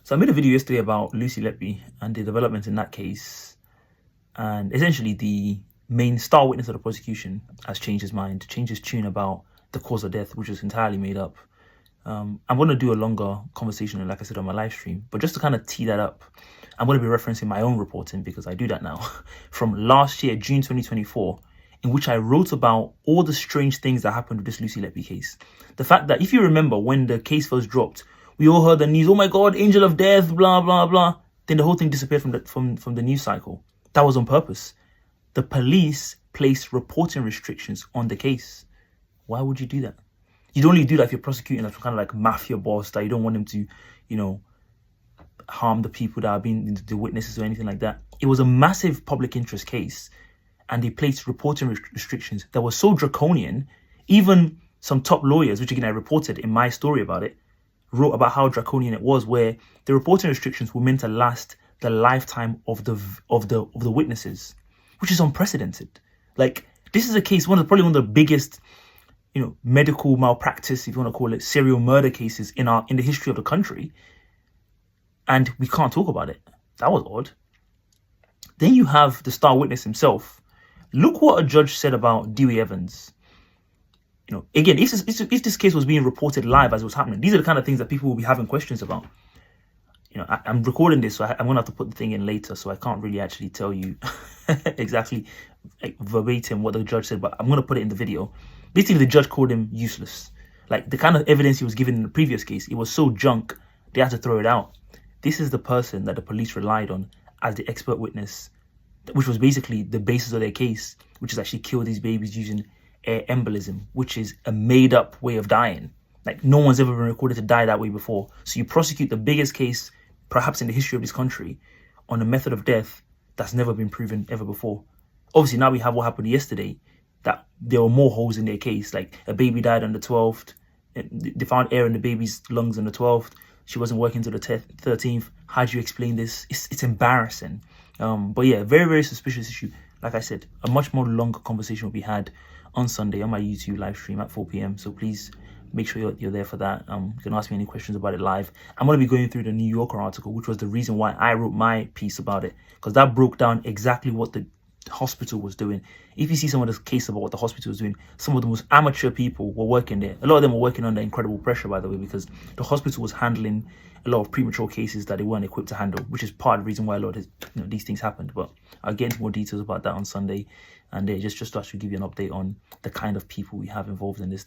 So I made a video yesterday about Lucy Letby and the developments in that case. And essentially the main star witness of the prosecution has changed his mind, changed his tune about the cause of death, which was entirely made up. I'm going to do a longer conversation, like I said, on my live stream. But just to kind of tee that up, I'm going to be referencing my own reporting, because I do that now, from last year, June 2024, in which I wrote about all the strange things that happened with this Lucy Letby case. The fact that, if you remember, when the case first dropped, we all heard the news, oh my God, angel of death, blah, blah, blah. Then the whole thing disappeared from the news cycle. That was on purpose. The police placed reporting restrictions on the case. Why would you do that? You'd only do that if you're prosecuting a kind of like mafia boss that you don't want them to, harm the people that are being the witnesses or anything like that. It was a massive public interest case, and they placed reporting restrictions that were so draconian. Even some top lawyers, which again I reported in my story about it, wrote about how draconian it was, where the reporting restrictions were meant to last the lifetime of the witnesses, which is unprecedented. Like, this is a case, probably one of the biggest, medical malpractice, if you want to call it, serial murder cases in the history of the country, and we can't talk about it. That was odd. Then you have the star witness himself. Look what a judge said about Dewey Evans. Again, if this case was being reported live as it was happening, these are the kind of things that people will be having questions about. I'm recording this, so I'm going to have to put the thing in later, so I can't really actually tell you exactly verbatim what the judge said, but I'm going to put it in the video. Basically, the judge called him useless. Like, the kind of evidence he was given in the previous case, it was so junk, they had to throw it out. This is the person that the police relied on as the expert witness, which was basically the basis of their case, which is actually kill these babies using air embolism, which is a made-up way of dying. Like, no one's ever been recorded to die that way before. So you prosecute the biggest case, perhaps in the history of this country, on a method of death that's never been proven ever before. Obviously, now we have what happened yesterday, that there were more holes in their case. Like, a baby died on the 12th. They found air in the baby's lungs on the 12th. She wasn't working until the 13th. How do you explain this? It's embarrassing. But yeah, very, very suspicious issue. Like I said, a much more longer conversation will be had on Sunday on my YouTube live stream at 4 p.m. So please make sure you're there for that. You can ask me any questions about it live. I'm going to be going through the New Yorker article, which was the reason why I wrote my piece about it, because that broke down exactly what the hospital was doing. If you see some of the case about what the hospital was doing, some of the most amateur people were working there. A lot of them were working under incredible pressure, by the way, because the hospital was handling a lot of premature cases that they weren't equipped to handle, which is part of the reason why a lot of these things happened. But I'll get into more details about that on Sunday, and just to actually give you an update on the kind of people we have involved in this